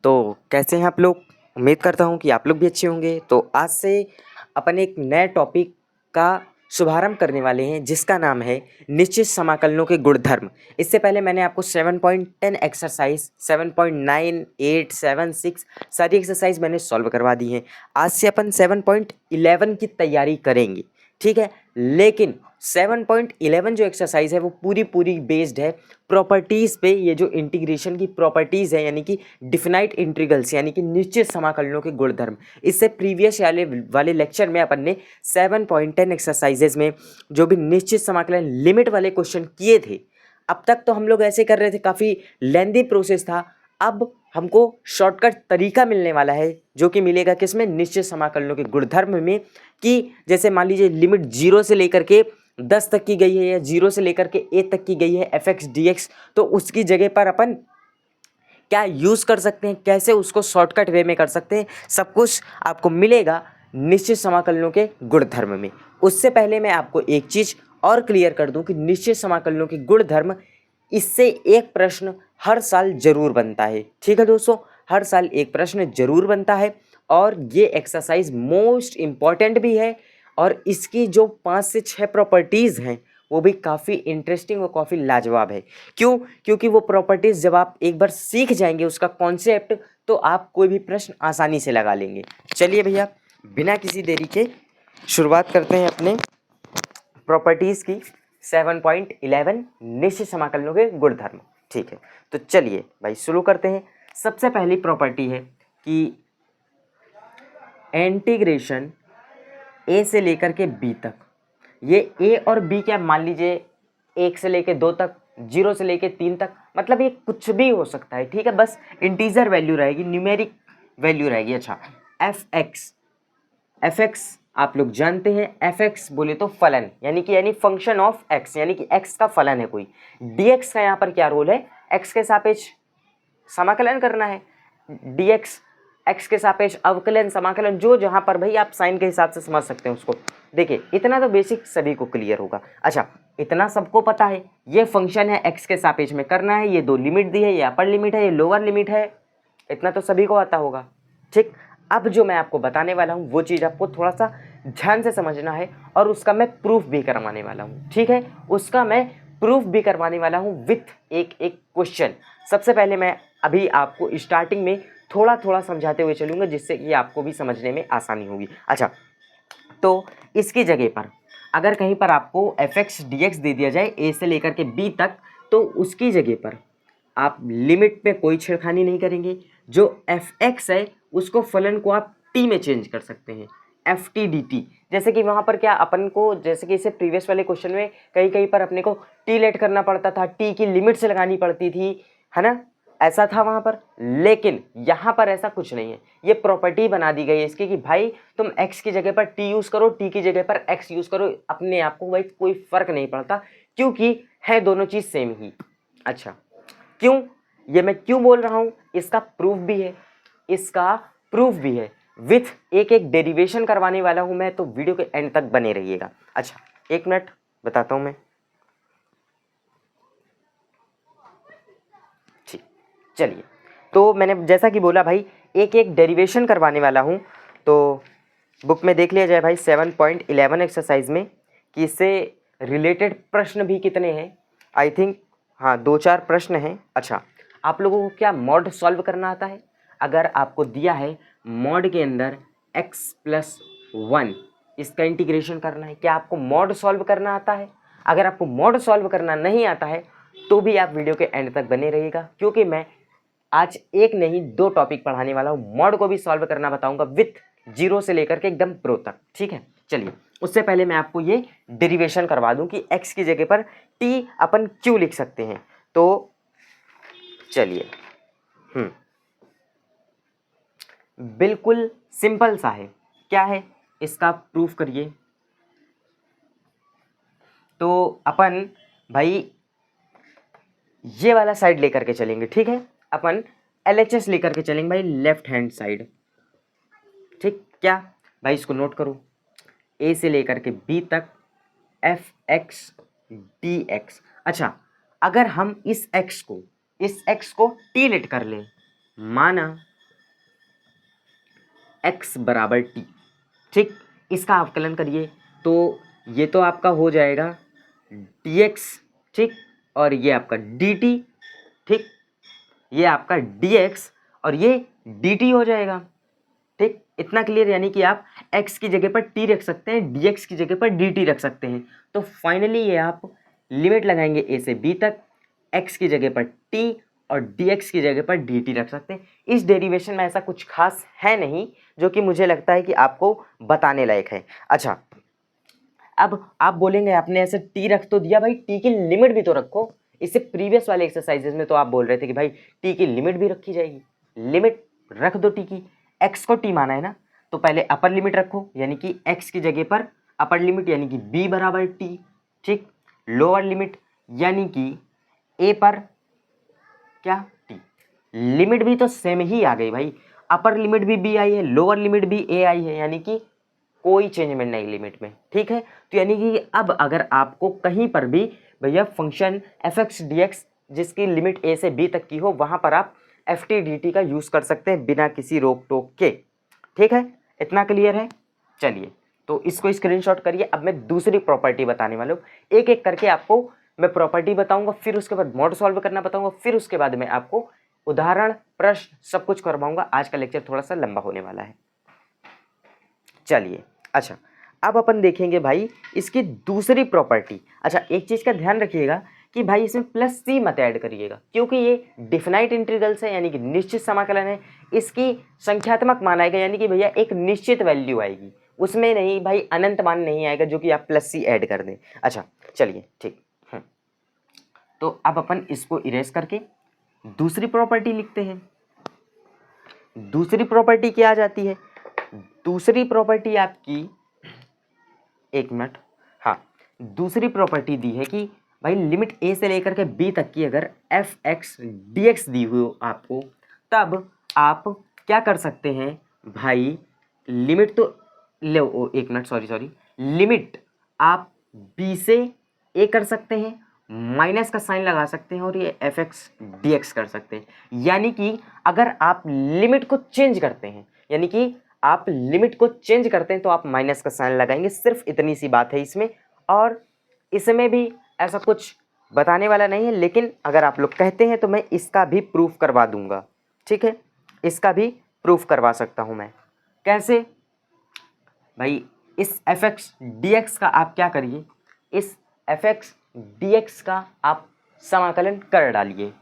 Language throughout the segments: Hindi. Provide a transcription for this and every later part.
तो कैसे हैं आप लोग? उम्मीद करता हूँ कि आप लोग भी अच्छे होंगे। तो आज से अपन एक नए टॉपिक का शुभारंभ करने वाले हैं जिसका नाम है निश्चित समाकलनों के गुणधर्म। इससे पहले मैंने आपको 7.10 एक्सरसाइज 7.9, 8, 7, 6 सारी एक्सरसाइज मैंने सॉल्व करवा दी हैं। आज से अपन 7.11 की तैयारी करेंगे, ठीक है। लेकिन 7.11 जो एक्सरसाइज है वो पूरी बेस्ड है प्रॉपर्टीज़ पे। ये जो इंटीग्रेशन की प्रॉपर्टीज़ है यानी कि डिफिनाइट इंटीग्रल्स यानी कि निश्चित समाकलनों के गुणधर्म। इससे प्रीवियस वाले लेक्चर में अपन ने 7.10 एक्सरसाइजेज में जो भी निश्चित समाकलन लिमिट वाले क्वेश्चन किए थे, अब तक तो हम लोग ऐसे कर रहे थे, काफ़ी लेंदी प्रोसेस था। अब हमको शॉर्टकट तरीका मिलने वाला है जो कि मिलेगा किसमें? निश्चित समाकलनों के गुणधर्म में। कि जैसे मान लीजिए लिमिट 0 से लेकर के 10 तक की गई है या 0 से लेकर के a तक की गई है fx dx, तो उसकी जगह पर अपन क्या यूज़ कर सकते हैं, कैसे उसको शॉर्टकट वे में कर सकते हैं, सब कुछ आपको मिलेगा निश्चित समाकलनों के गुणधर्म में। उससे पहले मैं आपको एक चीज़ और क्लियर कर दूं कि निश्चित समाकलनों के गुणधर्म, इससे एक प्रश्न हर साल जरूर बनता है, ठीक है दोस्तों। हर साल एक प्रश्न जरूर बनता है और ये एक्सरसाइज मोस्ट इम्पॉर्टेंट भी है। और इसकी जो 5 से 6 प्रॉपर्टीज़ हैं वो भी काफ़ी इंटरेस्टिंग और काफ़ी लाजवाब है। क्यों? क्योंकि वो प्रॉपर्टीज़ जब आप एक बार सीख जाएंगे उसका कॉन्सेप्ट, तो आप कोई भी प्रश्न आसानी से लगा लेंगे। चलिए भैया, बिना किसी देरी के शुरुआत करते हैं अपने प्रॉपर्टीज़ की। 7.11 निश्चित समाकलनों के गुणधर्म, ठीक है। तो चलिए भाई शुरू करते हैं। सबसे पहली प्रॉपर्टी है कि इंटीग्रेशन ए से लेकर के बी तक, ये ए और बी क्या, मान लीजिए 1 से लेकर 2 तक, 0 से लेकर 3 तक, मतलब ये कुछ भी हो सकता है, ठीक है। बस इंटीजर वैल्यू रहेगी, न्यूमेरिक वैल्यू रहेगी। अच्छा, एफ एक्स आप लोग जानते हैं, एफ एक्स बोले तो फलन यानी फंक्शन ऑफ एक्स, यानी कि एक्स का फलन है कोई। डी एक्स का यहाँ पर क्या रोल है? एक्स के सापेक्ष समाकलन करना है। डी एक्स एक्स के सापेक्ष अवकलन, समाकलन, जो जहां पर भाई आप साइन के हिसाब से समझ सकते हैं उसको। देखिए इतना तो बेसिक सभी को क्लियर होगा। अच्छा, इतना सबको पता है, ये फंक्शन है एक्स के सापेक्ष में करना है, ये 2 लिमिट दी है, ये अपर लिमिट है, ये लोअर लिमिट है, इतना तो सभी को आता होगा, ठीक। अब जो मैं आपको बताने वाला हूँ वो चीज़ आपको थोड़ा सा ध्यान से समझना है और उसका मैं प्रूफ भी करवाने वाला हूँ, ठीक है। उसका मैं प्रूफ भी करवाने वाला हूँ विथ एक क्वेश्चन। सबसे पहले मैं अभी आपको स्टार्टिंग में थोड़ा थोड़ा समझाते हुए चलूँगा जिससे कि आपको भी समझने में आसानी होगी। अच्छा, तो इसकी जगह पर अगर कहीं पर आपको fx dx दे दिया जाए a से लेकर के b तक, तो उसकी जगह पर आप लिमिट में कोई छेड़खानी नहीं करेंगे। जो fx है उसको फलन को आप t में चेंज कर सकते हैं, ft dt। जैसे कि वहाँ पर क्या अपन को, जैसे कि इसे प्रीवियस वाले क्वेश्चन में कहीं पर अपने को t लेट करना पड़ता था, t की लिमिट से लगानी पड़ती थी, है ना, ऐसा था वहाँ पर। लेकिन यहाँ पर ऐसा कुछ नहीं है, ये प्रॉपर्टी बना दी गई है इसकी कि भाई तुम x की जगह पर t यूज़ करो, t की जगह पर x यूज़ करो, अपने आप को भाई कोई फ़र्क नहीं पड़ता क्योंकि है दोनों चीज़ सेम ही। अच्छा, क्यों, ये मैं क्यों बोल रहा हूँ, इसका प्रूफ भी है, इसका प्रूफ भी है विथ एक डेरिवेशन करवाने वाला हूँ मैं, तो वीडियो के एंड तक बने रहिएगा। अच्छा, 1 मिनट बताता हूँ मैं, ठीक। चलिए, तो मैंने जैसा कि बोला भाई एक डेरिवेशन करवाने वाला हूँ, तो बुक में देख लिया जाए भाई 7.11 एक्सरसाइज में कि इससे रिलेटेड प्रश्न भी कितने हैं, आई थिंक हाँ 2-4 प्रश्न हैं। अच्छा, आप लोगों को क्या मॉड सॉल्व करना आता है? अगर आपको दिया है मॉड के अंदर x+1 इसका इंटीग्रेशन करना है, क्या आपको मॉड सॉल्व करना आता है? अगर आपको मॉड सॉल्व करना नहीं आता है तो भी आप वीडियो के एंड तक बने रहिएगा, क्योंकि मैं आज एक नहीं 2 टॉपिक पढ़ाने वाला हूँ। मॉड को भी सॉल्व करना बताऊंगा विथ 0 से लेकर के एकदम प्रो तक, ठीक है। चलिए, उससे पहले मैं आपको ये डेरिवेशन करवा दूं कि x की जगह पर t अपन क्यों लिख सकते हैं। तो चलिए, बिल्कुल सिंपल सा है, क्या है इसका प्रूफ करिए। तो अपन भाई ये वाला साइड लेकर के चलेंगे, ठीक है। अपन LHS लेकर के चलेंगे भाई, लेफ्ट हैंड साइड, ठीक। क्या भाई, इसको नोट करो, A से लेकर के B तक fx dx। अच्छा, अगर हम इस x को t लेट कर लें, माना x बराबर t। ठीक, इसका अवकलन करिए तो ये तो आपका हो जाएगा dx, ठीक, और ये आपका dt, ठीक, ये आपका dx और ये dt हो जाएगा। ठीक, इतना क्लियर, यानी कि आप x की जगह पर t रख सकते हैं, dx की जगह पर dt रख सकते हैं। तो फाइनली ये आप लिमिट लगाएंगे a से b तक, x की जगह पर t और dx की जगह पर dt रख सकते हैं। इस डेरिवेशन में ऐसा कुछ खास है नहीं जो कि मुझे लगता है कि आपको बताने लायक है। अच्छा, अब आप बोलेंगे आपने ऐसे t रख तो दिया भाई, t की लिमिट भी तो रखो। इससे प्रीवियस वाले एक्सरसाइजेज में तो आप बोल रहे थे कि भाई t की लिमिट भी रखी जाएगी। लिमिट रख दो t की, x को t माना है ना, तो पहले अपर लिमिट रखो, यानी कि x की जगह पर अपर लिमिट यानी कि b बराबर t, ठीक, लोअर लिमिट यानी कि a पर क्या t। लिमिट भी तो सेम ही आ गई भाई, अपर लिमिट भी b आई है, लोअर लिमिट भी a आई है, यानी कि कोई चेंजमेंट नहीं लिमिट में। ठीक है, तो यानी कि अब अगर आपको कहीं पर भी भैया function F x D x जिसकी लिमिट a से b तक की हो, वहां पर आप एफ टी डी टी का यूज कर सकते हैं बिना किसी रोक टोक के। ठीक है, इतना क्लियर है। चलिए, तो इसको स्क्रीनशॉट करिए। अब मैं दूसरी प्रॉपर्टी बताने वाला हूँ, एक एक करके आपको मैं प्रॉपर्टी बताऊंगा, फिर उसके बाद मॉड सॉल्व करना बताऊंगा, फिर उसके बाद मैं आपको उदाहरण, प्रश्न सब कुछ करवाऊंगा। आज का लेक्चर थोड़ा सा लंबा होने वाला है। चलिए, अच्छा, अब अपन देखेंगे भाई इसकी दूसरी प्रॉपर्टी। अच्छा, एक चीज का ध्यान रखिएगा कि भाई इसमें प्लस सी मत ऐड करिएगा, क्योंकि ये डिफिनाइट इंटीग्रल्स है, यानी कि निश्चित समाकलन है। इसकी संख्यात्मक मान आएगा, यानी कि भैया एक निश्चित वैल्यू आएगी, उसमें नहीं भाई अनंत मान नहीं आएगा जो कि आप प्लस सी ऐड कर दें। अच्छा, चलिए, ठीक। तो अब अपन इसको इरेज करके दूसरी प्रॉपर्टी लिखते हैं। दूसरी प्रॉपर्टी क्या आ जाती है? दूसरी प्रॉपर्टी आपकी, एक मिनट, हाँ, दूसरी प्रॉपर्टी दी है कि भाई लिमिट a से लेकर के b तक की अगर एफ एक्स डी एक्स दी हुई हो आपको, तब आप क्या कर सकते हैं भाई, लिमिट तो लो, एक मिनट, सॉरी, लिमिट आप b से a कर सकते हैं, माइनस का साइन लगा सकते हैं और ये एफ एक्स डी एक्स कर सकते हैं। यानी कि अगर आप लिमिट को चेंज करते हैं, यानी कि आप लिमिट को चेंज करते हैं तो आप माइनस का साइन लगाएंगे। सिर्फ इतनी सी बात है इसमें, और इसमें भी ऐसा कुछ बताने वाला नहीं है, लेकिन अगर आप लोग कहते हैं तो मैं इसका भी प्रूफ करवा दूंगा। ठीक है, इसका भी प्रूफ करवा सकता हूं मैं। कैसे भाई? इस एफ एक्स डी एक्स का आप क्या करिए, इस एफ एक्स डी एक्स का आप समाकलन कर डालिए।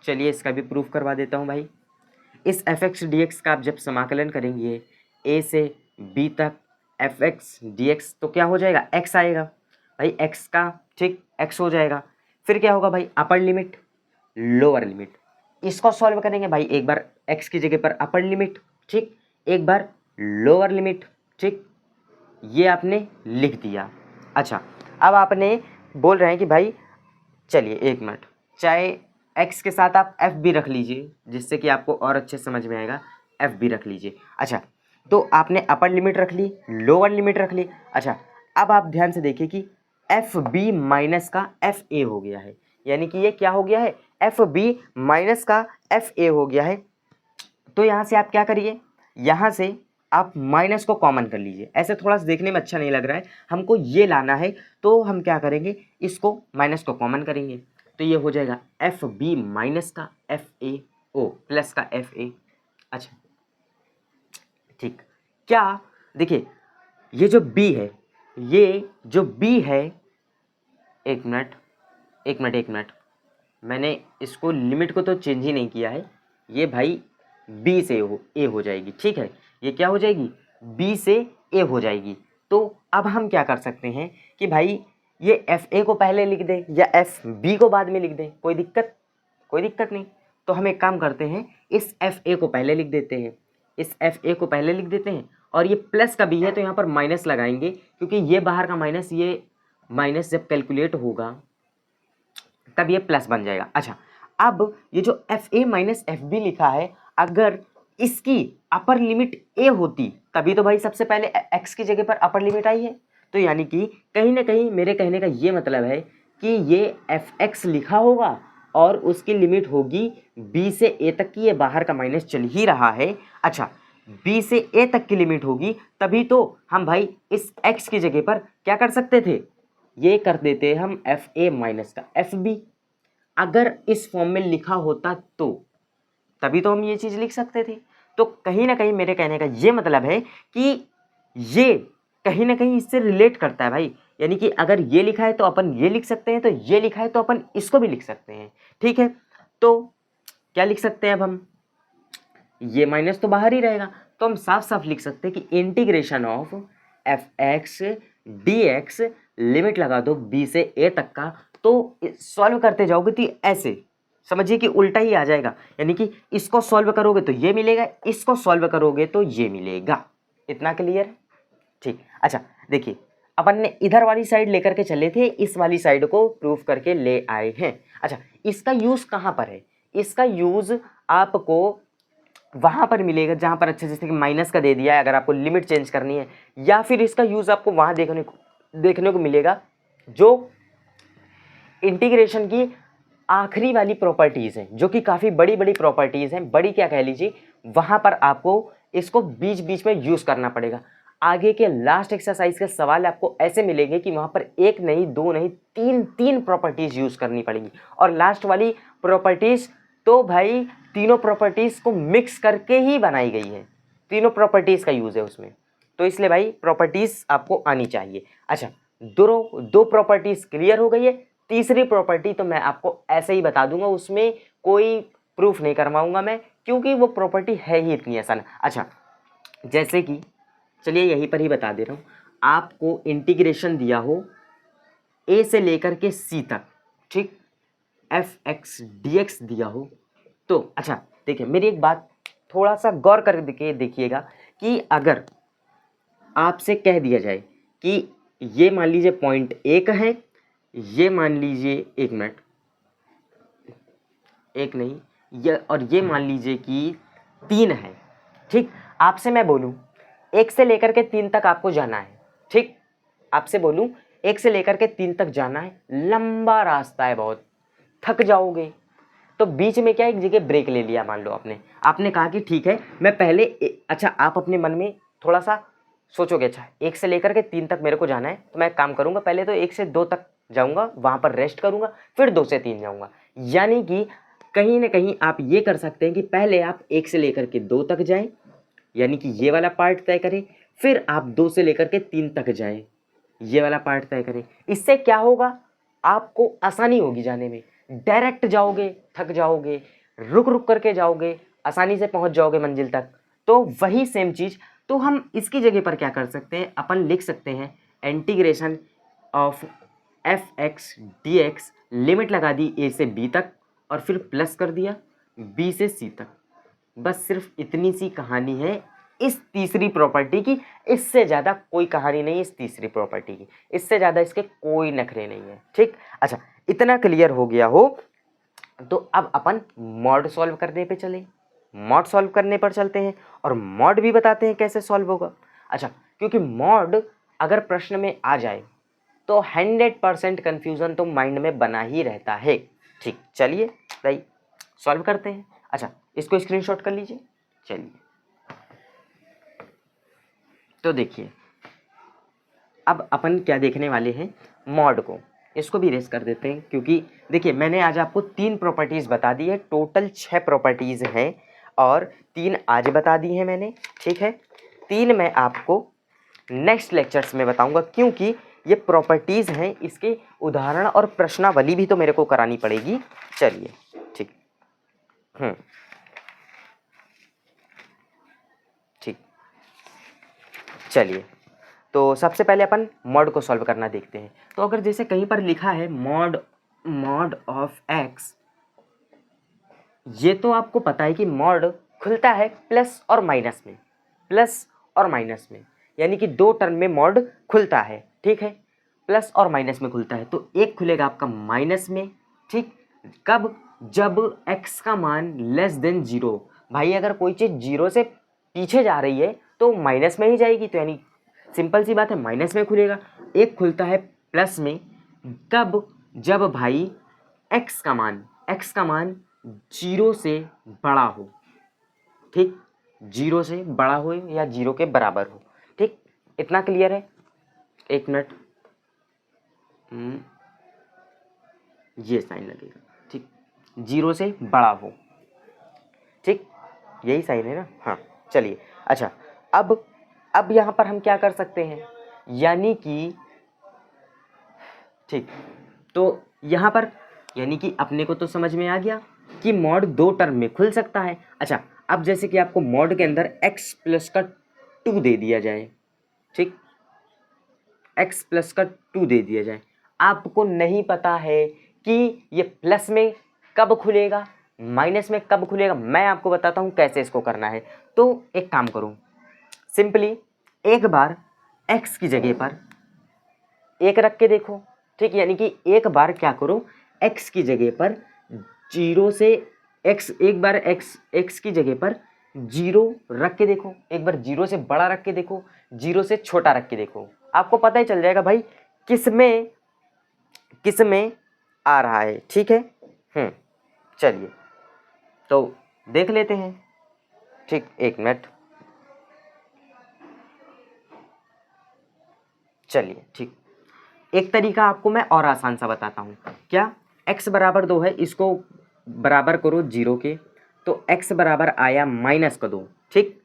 चलिए इसका भी प्रूफ करवा देता हूं भाई। इस एफ एक्स डी एक्स का आप जब समाकलन करेंगे a से b तक एफ एक्स डी एक्स, तो क्या हो जाएगा, x आएगा भाई, x का, ठीक, x हो जाएगा। फिर क्या होगा भाई, अपर लिमिट, लोअर लिमिट। इसको सॉल्व करेंगे भाई, एक बार x की जगह पर अपर लिमिट, ठीक, एक बार लोअर लिमिट, ठीक, ये आपने लिख दिया। अच्छा, अब आपने बोल रहे हैं कि भाई चलिए एक मिनट, चाहे x के साथ आप f भी रख लीजिए, जिससे कि आपको और अच्छे समझ में आएगा, f भी रख लीजिए। अच्छा, तो आपने अपर लिमिट रख ली, लोअर लिमिट रख ली। अच्छा, अब आप ध्यान से देखिए कि एफ बी माइनस का एफ ए हो गया है, यानी कि ये क्या हो गया है, एफ बी माइनस का एफ ए हो गया है। तो यहाँ से आप क्या करिए, यहाँ से आप माइनस को कॉमन कर लीजिए। ऐसे थोड़ा सा देखने में अच्छा नहीं लग रहा है, हमको ये लाना है, तो हम क्या करेंगे, इसको माइनस को कॉमन करेंगे, तो ये हो जाएगा एफ बी माइनस का एफ ए ओ प्लस का एफ ए। अच्छा, ठीक, क्या देखिए, ये जो b है, ये जो b है, एक मिनट, मैंने इसको लिमिट को तो चेंज ही नहीं किया है, ये भाई b से a हो जाएगी। ठीक है, ये क्या हो जाएगी, b से a हो जाएगी। तो अब हम क्या कर सकते हैं कि भाई ये एफ ए को पहले लिख दें या एफ बी को बाद में लिख दें, कोई दिक्कत नहीं। तो हम एक काम करते हैं, इस एफ ए को पहले लिख देते हैं, इस एफ ए को पहले लिख देते हैं, और ये प्लस का बी है तो यहाँ पर माइनस लगाएंगे, क्योंकि ये बाहर का माइनस, ये माइनस जब कैलकुलेट होगा तब ये प्लस बन जाएगा। अच्छा, अब ये जो F A minus F B लिखा है, अगर इसकी अपर लिमिट ए होती तभी तो भाई सबसे पहले एक्स की जगह पर अपर लिमिट आई है। तो यानी कि कहीं ना कहीं मेरे कहने का ये मतलब है कि ये एफ एक्स लिखा होगा और उसकी लिमिट होगी बी से ए तक की, ये बाहर का माइनस चल ही रहा है। अच्छा, बी से ए तक की लिमिट होगी, तभी तो हम भाई इस एक्स की जगह पर क्या कर सकते थे, ये कर देते हम एफ ए माइनस का एफ बी। अगर इस फॉर्म में लिखा होता तो तभी तो हम ये चीज़ लिख सकते थे। तो कहीं ना कहीं मेरे कहने का ये मतलब है कि ये कहीं ना कहीं इससे रिलेट करता है भाई, यानी कि अगर ये लिखा है तो अपन ये लिख सकते हैं, तो ये लिखा है तो अपन इसको भी लिख सकते हैं। ठीक है, तो क्या लिख सकते हैं अब हम, ये माइनस तो बाहर ही रहेगा, तो हम साफ साफ लिख सकते हैं कि integration of F x D x, limit लगा दो बी से ए तक का, तो सॉल्व करते जाओगे तो ऐसे समझिए कि उल्टा ही आ जाएगा, यानी कि इसको सॉल्व करोगे तो ये मिलेगा, इसको सॉल्व करोगे तो ये मिलेगा। इतना क्लियर है? ठीक। अच्छा देखिए, अपन ने इधर वाली साइड लेकर के चले थे, इस वाली साइड को प्रूफ करके ले आए हैं। अच्छा, इसका यूज कहाँ पर है, इसका यूज आपको वहां पर मिलेगा जहां पर अच्छे जैसे कि माइनस का दे दिया है, अगर आपको लिमिट चेंज करनी है, या फिर इसका यूज आपको वहां देखने को मिलेगा जो इंटीग्रेशन की आखिरी वाली प्रॉपर्टीज हैं, जो कि काफी बड़ी बड़ी प्रॉपर्टीज हैं, बड़ी क्या कह लीजिए, वहां पर आपको इसको बीच बीच में यूज करना पड़ेगा। आगे के लास्ट एक्सरसाइज के सवाल आपको ऐसे मिलेंगे कि वहां पर एक नहीं दो नहीं तीन तीन प्रॉपर्टीज यूज करनी पड़ेंगी, और लास्ट वाली प्रॉपर्टीज तो भाई तीनों प्रॉपर्टीज को मिक्स करके ही बनाई गई है, तीनों प्रॉपर्टीज का यूज है उसमें, तो इसलिए भाई प्रॉपर्टीज आपको आनी चाहिए। अच्छा, दो प्रॉपर्टीज क्लियर हो गई है, तीसरी प्रॉपर्टी तो मैं आपको ऐसे ही बता दूंगा, उसमें कोई प्रूफ नहीं करवाऊंगा मैं, क्योंकि वो प्रॉपर्टी है ही इतनी आसान। अच्छा, जैसे कि चलिए यहीं पर ही बता दे रहा हूँ, आपको इंटीग्रेशन दिया हो ए से लेकर के सी तक, ठीक, एफ एक्स डी एक्स दिया हो तो, अच्छा देखिए मेरी एक बात थोड़ा सा गौर करके देखिएगा कि अगर आपसे कह दिया जाए कि ये मान लीजिए पॉइंट एक है, ये मान लीजिए एक मिनट, एक नहीं ये, और ये मान लीजिए कि 3 है, ठीक, आपसे मैं बोलूं 1 से लेकर के 3 तक आपको जाना है, ठीक, आपसे बोलूं 1 से लेकर के 3 तक जाना है, लंबा रास्ता है बहुत, थक जाओगे, तो बीच में क्या एक जगह ब्रेक ले लिया, मान लो आपने कहा कि ठीक है मैं पहले अच्छा आप अपने मन में थोड़ा सा सोचोगे, अच्छा 1 से लेकर के 3 तक मेरे को जाना है, तो मैं एक काम करूंगा, पहले तो 1 से 2 तक जाऊंगा, वहां पर रेस्ट करूंगा, फिर 2 से 3 जाऊंगा। यानी कि कहीं ना कहीं आप ये कर सकते हैं कि पहले आप 1 से लेकर के 2 तक जाएं, यानी कि ये वाला पार्ट तय करें, फिर आप 2 से लेकर के 3 तक जाएं, ये वाला पार्ट तय करें। इससे क्या होगा, आपको आसानी होगी जाने में, डायरेक्ट जाओगे थक जाओगे, रुक रुक करके जाओगे, आसानी से पहुंच जाओगे मंजिल तक। तो वही सेम चीज, तो हम इसकी जगह पर क्या कर सकते हैं, अपन लिख सकते हैं integration of F x D x, limit लगा दी ए से बी तक और फिर प्लस कर दिया बी से सी तक। बस सिर्फ इतनी सी कहानी है इस तीसरी प्रॉपर्टी की, इससे ज़्यादा कोई कहानी नहीं इस तीसरी प्रॉपर्टी की, इससे ज़्यादा इसके कोई नखरे नहीं है, ठीक। अच्छा, इतना क्लियर हो गया हो तो अब अपन मॉड सॉल्व करने पे चले, मॉड सॉल्व करने पर चलते हैं और मॉड भी बताते हैं कैसे सॉल्व होगा। अच्छा, क्योंकि मॉड अगर प्रश्न में आ जाए तो 100% कन्फ्यूज़न तो माइंड में बना ही रहता है, ठीक। चलिए भाई सॉल्व करते हैं। अच्छा, इसको स्क्रीनशॉट कर लीजिए। चलिए, तो देखिए अब अपन क्या देखने वाले हैं, मॉड को, इसको भी रेस कर देते हैं, क्योंकि देखिए मैंने आज आपको 3 प्रॉपर्टीज़ बता दी है, टोटल 6 प्रॉपर्टीज़ हैं और 3 आज बता दी हैं मैंने, ठीक है। 3 मैं आपको नेक्स्ट लेक्चर्स में बताऊंगा, क्योंकि ये प्रॉपर्टीज़ हैं, इसके उदाहरण और प्रश्नावली भी तो मेरे को करानी पड़ेगी। चलिए ठीक, ठीक, चलिए तो सबसे पहले अपन मॉड को सॉल्व करना देखते हैं। तो अगर जैसे कहीं पर लिखा है मॉड ऑफ एक्स, ये तो आपको पता है कि मॉड खुलता है प्लस और माइनस में, प्लस और माइनस में, यानी कि 2 टर्म में मॉड खुलता है, ठीक है, प्लस और माइनस में खुलता है। तो एक खुलेगा आपका माइनस में, ठीक, कब, जब x का मान लेस देन 0। भाई अगर कोई चीज़ 0 से पीछे जा रही है तो माइनस में ही जाएगी, तो यानी सिंपल सी बात है माइनस में खुलेगा। एक खुलता है प्लस में, कब, जब भाई x का मान 0 से बड़ा हो, ठीक, जीरो से बड़ा हो या जीरो के बराबर हो। ठीक, इतना क्लियर है? एक मिनट, ये साइन लगेगा। ठीक, जीरो से बड़ा हो। ठीक, यही साइन है ना? हाँ, चलिए। अच्छा, अब यहाँ पर हम क्या कर सकते हैं, यानी कि ठीक, तो यहाँ पर यानी कि अपने को तो समझ में आ गया कि मॉड दो टर्म में खुल सकता है। अच्छा, अब जैसे कि आपको मॉड के अंदर x प्लस का 2 दे दिया जाए। ठीक, x प्लस का 2 दे दिया जाए, आपको नहीं पता है कि ये प्लस में कब खुलेगा, माइनस में कब खुलेगा। मैं आपको बताता हूँ कैसे इसको करना है। तो एक काम करो, सिंपली एक बार x की जगह पर एक रख के देखो। ठीक, यानी कि एक बार क्या करो, x की जगह पर जीरो से x, एक बार x की जगह पर जीरो रख के देखो, एक बार जीरो से बड़ा रख के देखो, जीरो से छोटा रख के देखो, आपको पता ही चल जाएगा भाई किस में आ रहा है। ठीक है, चलिए तो देख लेते हैं। ठीक, एक मिनट, चलिए। ठीक, एक तरीका आपको मैं और आसान सा बताता हूँ। क्या, x बराबर 2 है, इसको बराबर करो जीरो के, तो x बराबर आया माइनस का 2। ठीक,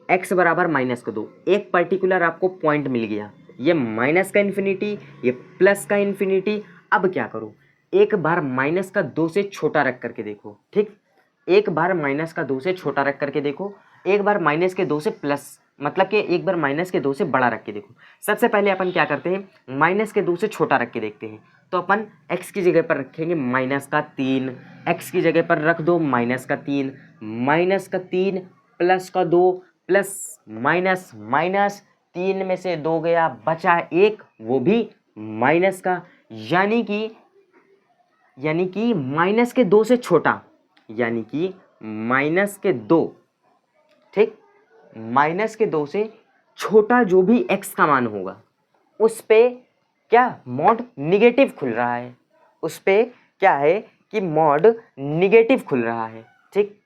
x बराबर माइनस का 2, एक पर्टिकुलर आपको पॉइंट मिल गया, ये माइनस का इन्फिनिटी, ये प्लस का इन्फिनिटी। अब क्या करो, एक बार माइनस का 2 से छोटा रख करके देखो। ठीक, एक बार माइनस का 2 से छोटा रख करके देखो, एक बार माइनस के 2 से प्लस, मतलब कि एक बार माइनस के 2 से बड़ा रख के देखो। सबसे पहले अपन क्या करते हैं, माइनस के 2 से छोटा रख के देखते हैं। तो अपन x की जगह पर रखेंगे माइनस का 3, x की जगह पर रख दो माइनस का 3, माइनस का 3 प्लस का 2, प्लस माइनस माइनस, 3 में से 2 गया, बचा 1, वो भी माइनस का, यानी कि माइनस के 2 से छोटा, यानी कि माइनस के 2। ठीक, माइनस के 2 से छोटा जो भी x का मान होगा उस पे क्या मॉड निगेटिव खुल रहा है, उस पे क्या है कि मॉड निगेटिव खुल रहा है। ठीक,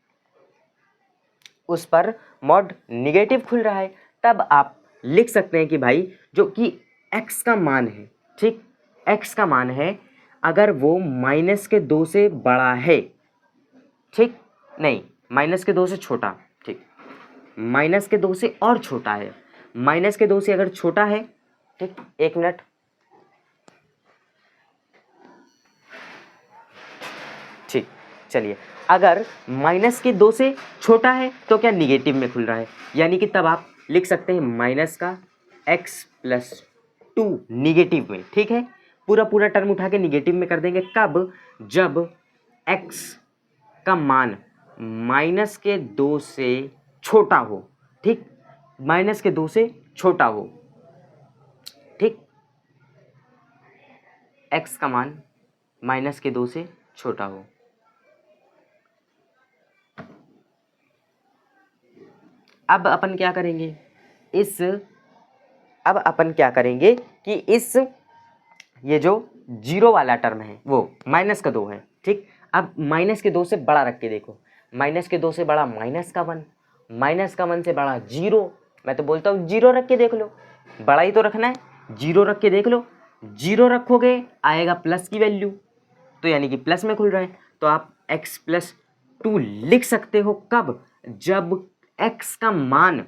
उस पर मॉड निगेटिव खुल रहा है, तब आप लिख सकते हैं कि भाई जो कि x का मान है, ठीक, x का मान है, अगर वो माइनस के 2 से बड़ा है, ठीक, नहीं माइनस के 2 से छोटा, ठीक, माइनस के 2 से और छोटा है, माइनस के 2 से अगर छोटा है, ठीक, एक मिनट, ठीक, चलिए, अगर माइनस के 2 से छोटा है तो क्या निगेटिव में खुल रहा है, यानी कि तब आप लिख सकते हैं माइनस का x प्लस 2 निगेटिव में। ठीक है, पूरा टर्म उठा के निगेटिव में कर देंगे, कब, जब x का मान माइनस के 2 से छोटा हो। ठीक, माइनस के 2 से छोटा हो। ठीक, x का मान माइनस के 2 से छोटा हो। अब अपन क्या करेंगे, अब अपन क्या करेंगे कि ये जो जीरो वाला टर्म है वो माइनस का 2 है। ठीक, अब माइनस के 2 से बड़ा रख के देखो, माइनस के 2 से बड़ा माइनस का 1, माइनस का 1 से बड़ा जीरो, मैं तो बोलता हूँ जीरो रख के देख लो, बड़ा ही तो रखना है, जीरो रख के देख लो, जीरो रखोगे आएगा प्लस की वैल्यू, तो यानी कि प्लस में खुल रहा है, तो आप x प्लस 2 लिख सकते हो, कब, जब x का मान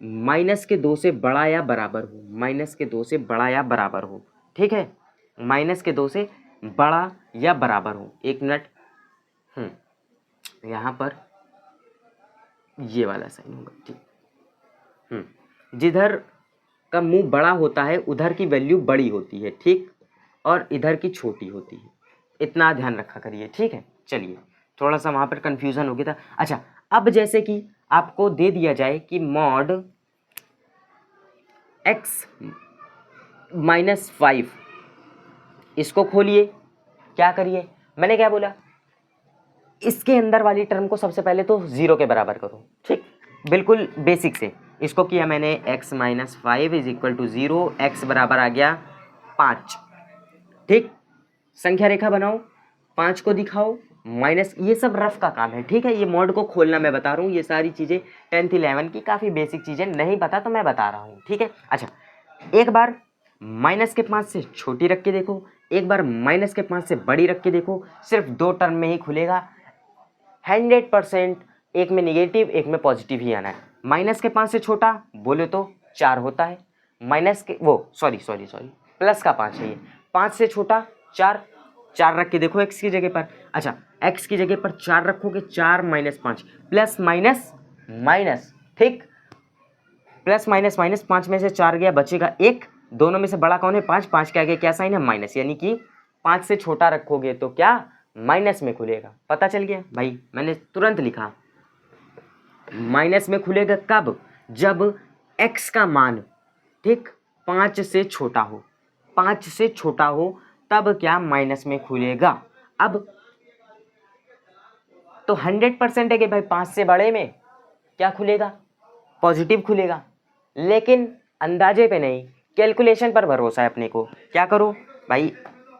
माइनस के 2 से बड़ा या बराबर हो, माइनस के 2 से बड़ा या बराबर हो। ठीक है, माइनस के 2 से बड़ा या बराबर हो। एक मिनट, यहाँ पर ये वाला साइन होगा। ठीक, जिधर का मुंह बड़ा होता है उधर की वैल्यू बड़ी होती है, ठीक, और इधर की छोटी होती है, इतना ध्यान रखा करिए। ठीक है, चलिए, थोड़ा सा वहाँ पर कन्फ्यूज़न हो गया था। अच्छा, अब जैसे कि आपको दे दिया जाए कि मॉड x माइनस 5, इसको खोलिए, क्या करिए, मैंने क्या बोला, इसके अंदर वाली टर्म को सबसे पहले तो 0 के बराबर करो। ठीक, बिल्कुल बेसिक से इसको किया मैंने, x minus 5 is equal to 0, x बराबर आ गया 5। ठीक, संख्या रेखा बनाओ, 5 को दिखाओ, माइनस, ये सब रफ का काम है, ठीक है। ये मॉड को खोलना मैं बता रहा हूँ, ये सारी चीज़ें 10th 11 की काफ़ी बेसिक चीज़ें, नहीं पता तो मैं बता रहा हूँ, ठीक है। अच्छा, एक बार माइनस के 5 से छोटी रख के देखो, एक बार माइनस के 5 से बड़ी रख के देखो, सिर्फ 2 टर्म में ही खुलेगा 100%। एक में निगेटिव, एक में पॉजिटिव ही आना है। माइनस के 5 से छोटा बोले तो 4 होता है, माइनस के वो सॉरी प्लस का 5 है ये, 5 से छोटा 4, 4 रख के देखो x की जगह पर। अच्छा, x की जगह पर 4 रखोगे, 4 माइनस 5, प्लस माइनस माइनस, ठीक, प्लस माइनस माइनस, 5 में से 4 गया, बचेगा 1, दोनों में से बड़ा कौन है 5, 5 के आगे क्या साइन है माइनस, यानी कि 5 से छोटा रखोगे तो क्या माइनस में खुलेगा। पता चल गया भाई, मैंने तुरंत लिखा माइनस में खुलेगा कब, जब x का मान, ठीक, 5 से छोटा हो, 5 से छोटा हो तब क्या माइनस में खुलेगा। अब तो 100% है कि भाई 5 से बड़े में क्या खुलेगा, पॉजिटिव खुलेगा, लेकिन अंदाजे पे नहीं, कैलकुलेशन पर भरोसा है अपने को। क्या करो भाई,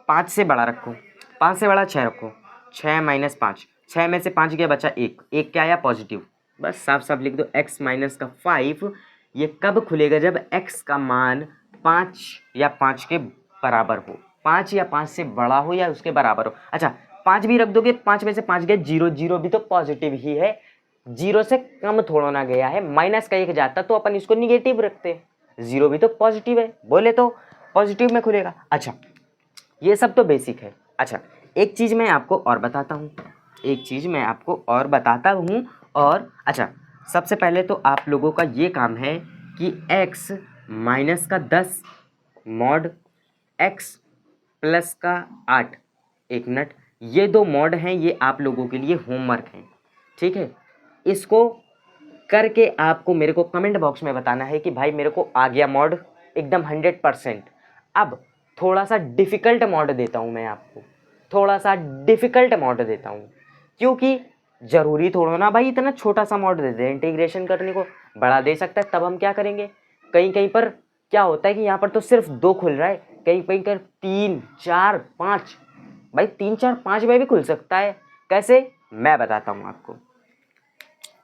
5 से बड़ा रखो, 5 से बड़ा 6 रखो, 6 माइनस 5, 6 में से 5 गया, बचा 1, 1 क्या आया पॉजिटिव, बस साफ साफ लिख दो x माइनस का 5। ये कब खुलेगा, जब x का मान 5 या 5 के बराबर हो, 5 या 5 से बड़ा हो या उसके बराबर हो। अच्छा, 5 भी रख दोगे, 5 में से 5 गया 0, 0 भी तो पॉजिटिव ही है, 0 से कम थोड़ा ना गया है, माइनस का 1 जाता तो अपन इसको निगेटिव रखते, 0 भी तो पॉजिटिव है, बोले तो पॉजिटिव में खुलेगा। अच्छा, ये सब तो बेसिक है। अच्छा, एक चीज़ मैं आपको और बताता हूँ, एक चीज़ मैं आपको और बताता हूँ। और अच्छा, सबसे पहले तो आप लोगों का ये काम है कि x माइनस का 10 मॉड x प्लस का 8, एक मिनट, ये 2 मॉड हैं, ये आप लोगों के लिए होमवर्क हैं, ठीक है। इसको करके आपको मेरे को कमेंट बॉक्स में बताना है कि भाई मेरे को आ गया मॉड एकदम 100%। अब थोड़ा सा डिफ़िकल्ट मॉड देता हूँ मैं आपको, थोड़ा सा डिफ़िकल्ट मॉड देता हूँ, क्योंकि ज़रूरी थोड़ा ना भाई इतना छोटा सा मॉड दे दे, इंटीग्रेशन करने को बड़ा दे सकता है, तब हम क्या करेंगे। कहीं कहीं पर क्या होता है कि यहाँ पर तो सिर्फ 2 खुल रहा है, कहीं कहीं पर 3 4 5, भाई 3 4 5 में भी खुल सकता है। कैसे, मैं बताता हूँ आपको।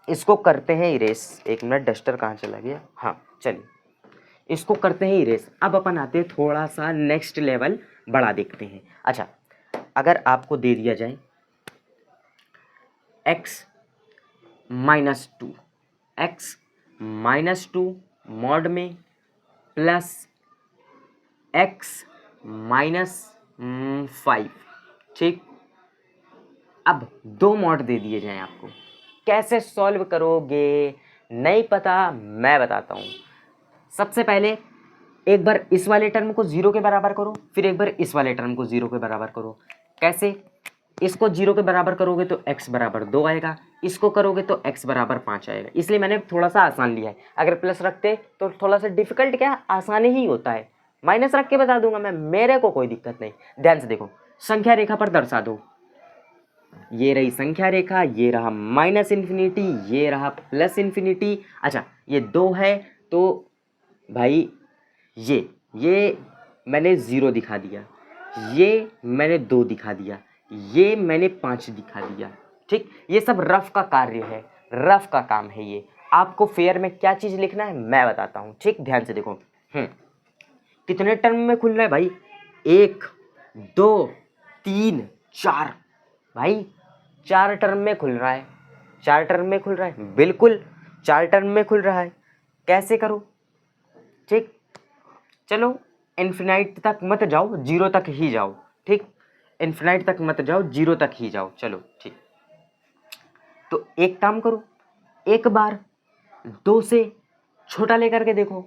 इसको करते हैं इरेस, एक मिनट, डस्टर कहाँ चला गया, हाँ चलिए, इसको करते हैं इरेस। अब अपन आते हैं थोड़ा सा नेक्स्ट लेवल बड़ा देखते हैं। अच्छा, अगर आपको दे दिया जाए x minus 2, x minus 2 mod में प्लस x माइनस 5, ठीक। अब 2 मॉड दे दिए जाएं आपको, कैसे सॉल्व करोगे नहीं पता, मैं बताता हूँ। सबसे पहले एक बार इस वाले टर्म को 0 के बराबर करो, फिर एक बार इस वाले टर्म को 0 के बराबर करो। कैसे, इसको 0 के बराबर करोगे तो x बराबर 2 आएगा, इसको करोगे तो x बराबर 5 आएगा, इसलिए मैंने थोड़ा सा आसान लिया है। अगर प्लस रखते तो थोड़ा सा डिफिकल्ट, क्या आसान ही होता है। माइनस रख के बता दूंगा मैं, मेरे को कोई दिक्कत नहीं। ध्यान से देखो, संख्या रेखा पर दर्शा दो, ये रही संख्या रेखा, ये रहा माइनस इन्फिनिटी, ये रहा प्लस इन्फिनिटी। अच्छा, ये 2 है तो भाई ये मैंने 0 दिखा दिया, ये मैंने 2 दिखा दिया, ये मैंने 5 दिखा दिया, ठीक। ये सब रफ का कार्य है, रफ का काम है ये। आपको फेयर में क्या चीज़ लिखना है मैं बताता हूँ, ठीक। ध्यान से देखो, कितने टर्म में खुल रहा है भाई, 1 2 3 4, भाई 4 टर्म में खुल रहा है, 4 टर्म में खुल रहा है, बिल्कुल 4 टर्म में खुल रहा है। कैसे करो, ठीक, चलो इन्फिनाइट तक मत जाओ, 0 तक ही जाओ, ठीक। इन्फिनाइट तक मत जाओ, 0 तक ही जाओ, चलो ठीक। तो एक काम करो, एक बार 2 से छोटा लेकर के देखो,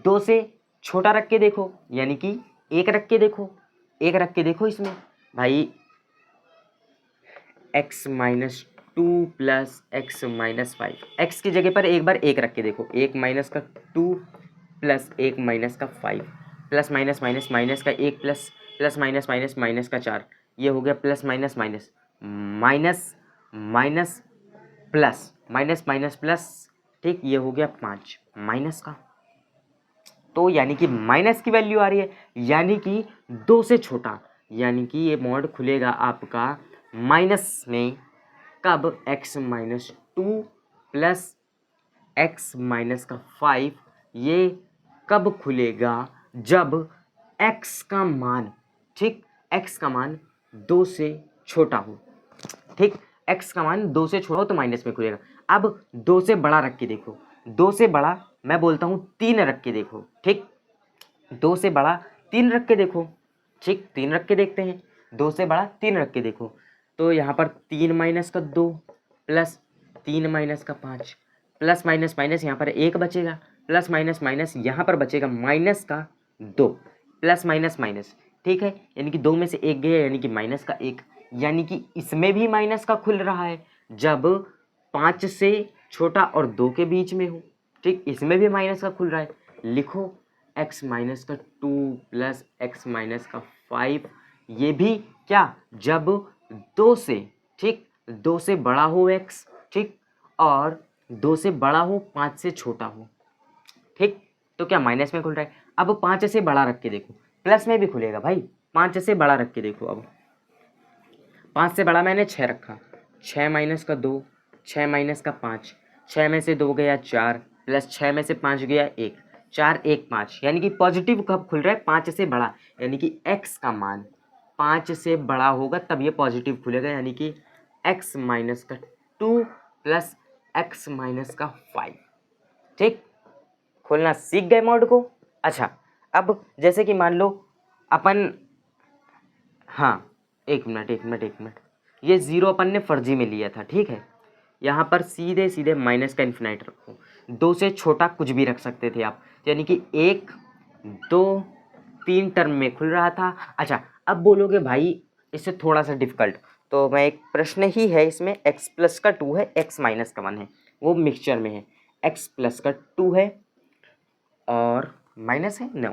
2 से छोटा रख के देखो, यानी कि 1 रख के देखो, 1 रख के देखो इसमें भाई, x minus 2 plus x minus 5, x की जगह पर एक बार 1 रख के देखो, 1 माइनस का 2 प्लस 1 माइनस का 5, प्लस माइनस माइनस माइनस का 1 plus plus minus minus minus का 4, ये हो गया plus minus minus minus minus plus minus minus plus, ठीक, ये हो गया 5 माइनस का। तो यानी कि माइनस की वैल्यू आ रही है, यानी कि 2 से छोटा, यानी कि ये मॉड खुलेगा आपका माइनस में कब x minus 2 plus x minus का 5 ये कब खुलेगा, जब x का मान, ठीक, x का मान 2 से छोटा हो, ठीक, x का मान 2 से छोटा हो तो माइनस में खुलेगा। अब 2 से बड़ा रख के देखो, 2 से बड़ा मैं बोलता हूँ 3 रख के देखो, ठीक, 2 से बड़ा 3 रख के देखो, ठीक, 3 रख के देखते हैं, 2 से बड़ा 3 रख के देखो। तो यहाँ पर 3 माइनस का 2 प्लस 3 माइनस का 5 प्लस माइनस माइनस यहाँ पर 1 बचेगा, प्लस माइनस माइनस यहाँ पर बचेगा माइनस का 2 प्लस माइनस माइनस, ठीक है, यानी कि 2 में से 1 गया यानी कि माइनस का 1, यानी कि इसमें भी माइनस का खुल रहा है जब 5 से छोटा और 2 के बीच में हो, ठीक, इसमें भी माइनस का खुल रहा है। लिखो x माइनस का 2 प्लस x माइनस का 5, ये भी क्या, जब 2 से, ठीक, 2 से बड़ा हो x, ठीक, और 2 से बड़ा हो 5 से छोटा हो, ठीक, तो क्या माइनस में खुल रहा है। अब 5 से बड़ा रख के देखो, प्लस में भी खुलेगा भाई, 5 से बड़ा रख के देखो। अब 5 से बड़ा मैंने 6 रखा, 6 माइनस का 2, 6 माइनस का 5, 6 में से 2 गया 4 प्लस 6 में से 5 गया 1, 4 1 5, यानी कि पॉजिटिव कब खुल रहा है, 5 से बड़ा, यानी कि x का मान 5 से बड़ा होगा तब ये पॉजिटिव खुलेगा, यानी कि x माइनस का 2 प्लस x माइनस का 5, ठीक, खोलना सीख गए मॉड को। अच्छा, अब जैसे कि मान लो अपन, हाँ, एक मिनट, ये 0 अपन ने फर्जी में लिया था, ठीक है, यहाँ पर सीधे सीधे माइनस का इन्फिनाइट रखो, 2 से छोटा कुछ भी रख सकते थे आप, यानी कि 1 2 3 टर्म में खुल रहा था। अच्छा, अब बोलोगे भाई इससे थोड़ा सा डिफिकल्ट, तो मैं एक प्रश्न ही है इसमें, x प्लस का 2 है, x माइनस का 1 है, वो मिक्सचर में है, x प्लस का 2 है और माइनस है नो,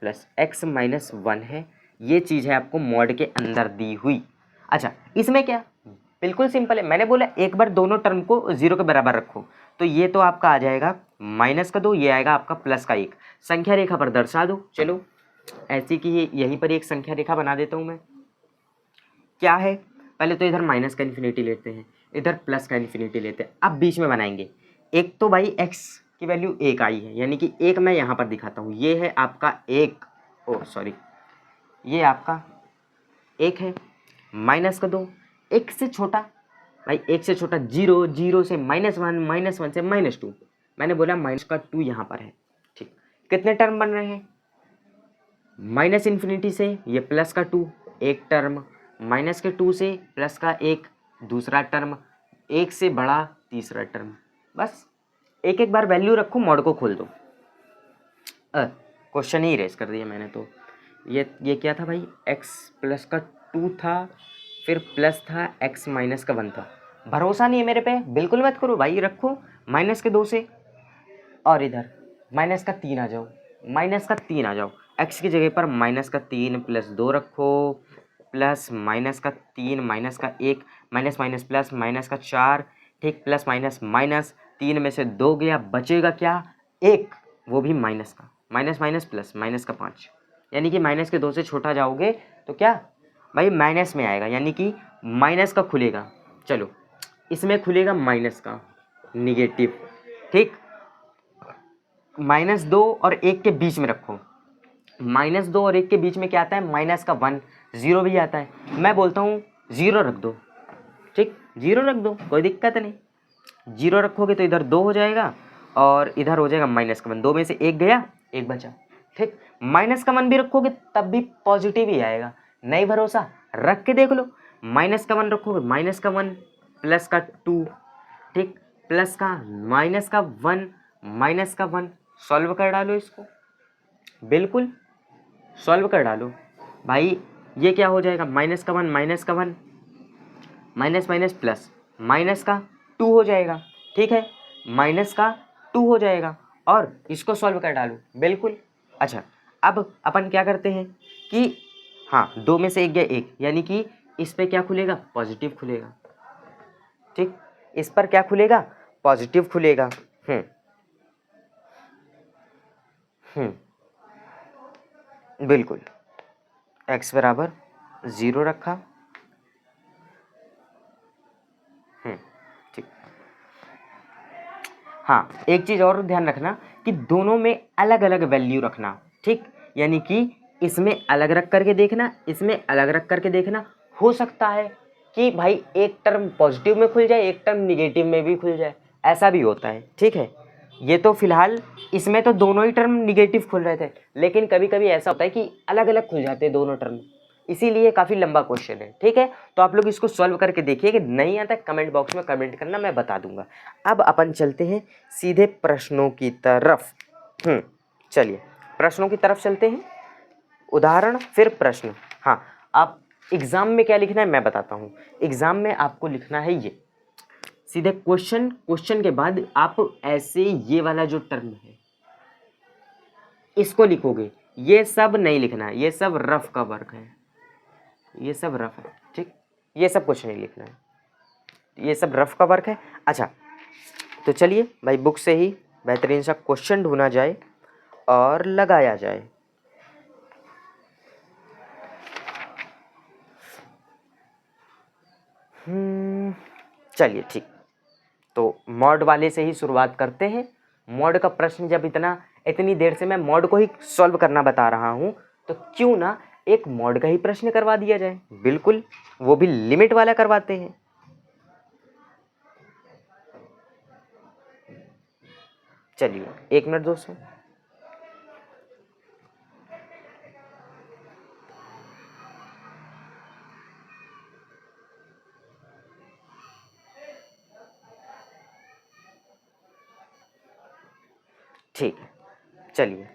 प्लस x माइनस 1 है, ये चीज़ है आपको मॉड के अंदर दी हुई। अच्छा, इसमें क्या, बिल्कुल सिंपल है, मैंने बोला एक बार दोनों टर्म को 0 के बराबर रखो, तो ये तो आपका आ जाएगा माइनस का 2, ये आएगा आपका प्लस का 1, संख्या रेखा पर दर्शा दो। चलो ऐसी कि यहीं पर एक संख्या रेखा बना देता हूँ मैं। क्या है, पहले तो इधर माइनस का इन्फिनिटी लेते हैं, इधर प्लस का इन्फिनिटी लेते हैं, अब बीच में बनाएंगे। एक तो भाई x की वैल्यू 1 आई है, यानी कि 1 मैं यहाँ पर दिखाता हूँ, ये है आपका 1, ओ सॉरी, ये आपका 1 है, माइनस का 2, 1 से छोटा, भाई 1 से छोटा 0, 0 से -1, -1 से -2, मैंने बोला माइनस का 2 यहाँ पर है, ठीक, कितने टर्म बन रहे हैं, माइनस इन्फिनिटी से ये प्लस का 2 एक टर्म, माइनस के 2 से प्लस का 1 दूसरा टर्म, 1 से बड़ा तीसरा टर्म, बस एक एक बार वैल्यू रखो, मॉड को खोल दो। क्वेश्चन ही इरेज कर दिया मैंने तो। ये क्या था भाई, x प्लस का 2 था, फिर प्लस था x माइनस का 1 था। भरोसा नहीं है मेरे पे, बिल्कुल मत करो भाई, रखो माइनस के 2 से, और इधर माइनस का 3 आ जाओ, माइनस का 3 आ जाओ, x की जगह पर माइनस का 3 प्लस 2 रखो, प्लस माइनस का 3 माइनस का 1 माइनस माइनस प्लस माइनस का 4, ठीक, प्लस माइनस माइनस, 3 में से 2 गया, बचेगा क्या 1, वो भी माइनस का, माइनस माइनस प्लस माइनस का 5, यानी कि माइनस के 2 से छोटा जाओगे तो क्या भाई माइनस में आएगा, यानी कि माइनस का खुलेगा। चलो इसमें खुलेगा माइनस का निगेटिव, ठीक, -2 और 1 के बीच में रखो, -2 और 1 के बीच में क्या आता है, माइनस का 1, 0 भी आता है, मैं बोलता हूँ 0 रख दो, ठीक, 0 रख दो, कोई दिक्कत नहीं, 0 रखोगे तो इधर 2 हो जाएगा और इधर हो जाएगा माइनस का 1, 2 में से 1 गया 1 बचा, ठीक, माइनस का 1 भी रखोगे तब भी पॉजिटिव ही आएगा, नहीं भरोसा रख के देख लो, माइनस का 1 रखोगे, माइनस का 1 प्लस का 2, ठीक, प्लस का माइनस का 1 माइनस का 1, सॉल्व कर डालो इसको, बिल्कुल सॉल्व कर डालो भाई, ये क्या हो जाएगा, माइनस का 1 माइनस का 1 माइनस माइनस प्लस माइनस का 2 हो जाएगा, ठीक है, माइनस का 2 हो जाएगा और इसको सॉल्व कर डालो, बिल्कुल। अच्छा, अब अपन क्या करते हैं कि हाँ 2 में से 1 गया 1, यानी कि इस पे क्या खुलेगा, पॉजिटिव खुलेगा, ठीक, इस पर क्या खुलेगा, पॉजिटिव खुलेगा। बिल्कुल, x बराबर 0 रखा, ठीक। हाँ, एक चीज़ और ध्यान रखना कि दोनों में अलग अलग वैल्यू रखना, ठीक। यानी कि इसमें अलग रख करके देखना, इसमें अलग रख करके देखना। हो सकता है कि भाई एक टर्म पॉजिटिव में खुल जाए, एक टर्म निगेटिव में भी खुल जाए, ऐसा भी होता है, ठीक है। ये तो फिलहाल इसमें तो दोनों ही टर्म निगेटिव खुल रहे थे, लेकिन कभी कभी ऐसा होता है कि अलग अलग खुल जाते हैं दोनों टर्म, इसीलिए काफ़ी लंबा क्वेश्चन है, ठीक है। तो आप लोग इसको सॉल्व करके देखिए, कि नहीं आता कमेंट बॉक्स में कमेंट करना, मैं बता दूंगा। अब अपन चलते हैं सीधे प्रश्नों की तरफ। चलिए प्रश्नों की तरफ चलते हैं, उदाहरण फिर प्रश्न। हाँ, आप एग्जाम में क्या लिखना है मैं बताता हूँ। एग्जाम में आपको लिखना है ये सीधे क्वेश्चन, क्वेश्चन के बाद आप ऐसे ये वाला जो टर्म है इसको लिखोगे। ये सब नहीं लिखना है, ये सब रफ का वर्क है, ये सब रफ है, ठीक। ये सब कुछ नहीं लिखना है, ये सब रफ का वर्क है। अच्छा, तो चलिए भाई बुक से ही बेहतरीन सा क्वेश्चन ढूंढा जाए और लगाया जाए। चलिए ठीक, तो मॉड वाले से ही शुरुआत करते हैं। मॉड का प्रश्न जब इतनी देर से मैं मॉड को ही सॉल्व करना बता रहा हूँ, तो क्यों ना एक मॉड का ही प्रश्न करवा दिया जाए। बिल्कुल, वो भी लिमिट वाला करवाते हैं। चलिए 1 मिनट दोस्तों। ठीक है, चलिए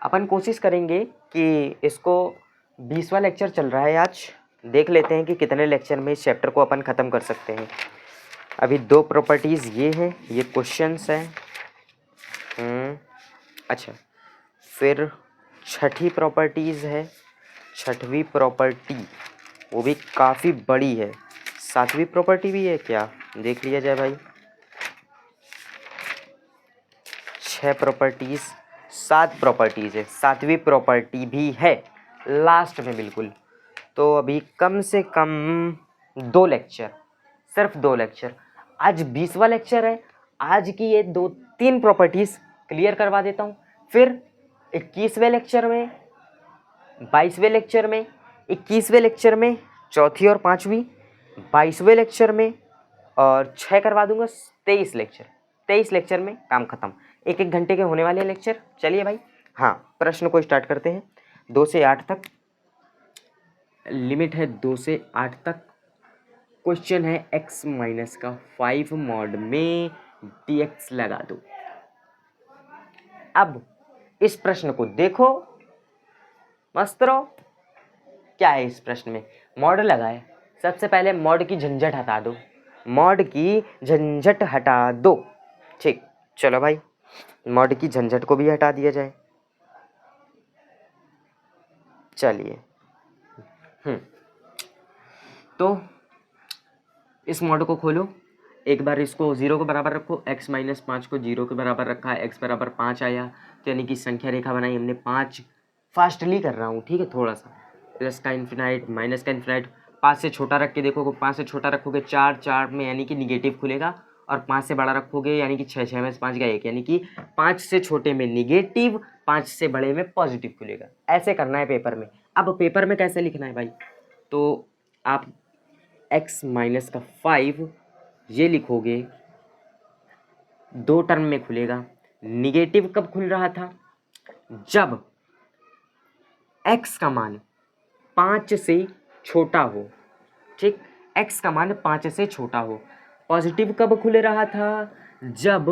अपन कोशिश करेंगे कि इसको 20वां लेक्चर चल रहा है आज, देख लेते हैं कि कितने लेक्चर में इस चैप्टर को अपन ख़त्म कर सकते हैं। अभी 2 प्रॉपर्टीज़ ये हैं, ये क्वेश्चंस हैं। अच्छा, फिर छठी प्रॉपर्टीज़ है, छठवीं प्रॉपर्टी वो भी काफ़ी बड़ी है। 7वीं प्रॉपर्टी भी है क्या, देख लिया जाए भाई। 6 प्रॉपर्टीज़, 7 प्रॉपर्टीज़ है, 7वीं प्रॉपर्टी भी है लास्ट में बिल्कुल। तो अभी कम से कम 2 लेक्चर, सिर्फ 2 लेक्चर। आज 20वां लेक्चर है, आज की ये 2-3 प्रॉपर्टीज़ क्लियर करवा देता हूँ। फिर 21वें लेक्चर में, 22वें लेक्चर में, 21वें लेक्चर में चौथी और 5वीं, 22वें लेक्चर में और 6 करवा दूंगा। 23 लेक्चर, 23 लेक्चर में काम खत्म। 1-1 घंटे के होने वाले लेक्चर। चलिए भाई, हाँ प्रश्न को स्टार्ट करते हैं। 2 से 8 तक लिमिट है, 2 से 8 तक। क्वेश्चन है x माइनस का 5 मॉड में dx लगा दो। अब इस प्रश्न को देखो, मस्त रहो। क्या है इस प्रश्न में, मॉड लगाए। सबसे पहले मॉड की झंझट हटा दो, मॉड की झंझट हटा दो, ठीक। चलो भाई, मॉड की झंझट को भी हटा दिया जाए। चलिए, तो इस मॉड को खोलो, एक बार इसको 0 के बराबर रखो। x माइनस 5 को 0 के बराबर रखा है, x बराबर 5 आया, तो यानी कि संख्या रेखा बनाई हमने 5। फास्टली कर रहा हूँ, ठीक है, थोड़ा सा। प्लस का इन्फिनाइट, माइनस का इन्फिनाइट, 5 से छोटा रख के देखो, 5 से छोटा रखोगे 4, 4 में यानी कि निगेटिव खुलेगा, और 5 से बड़ा रखोगे यानी कि 6, 6 में से 5 गया 1, यानी कि 5 से छोटे में निगेटिव, 5 से बड़े में पॉजिटिव खुलेगा। ऐसे करना है पेपर में। अब पेपर में कैसे लिखना है भाई, तो आप x माइनस का 5 ये लिखोगे, 2 टर्म में खुलेगा। निगेटिव कब खुल रहा था, जब x का मान 5 से छोटा हो, ठीक। x का मान 5 से छोटा हो। पॉजिटिव कब खुल रहा था, जब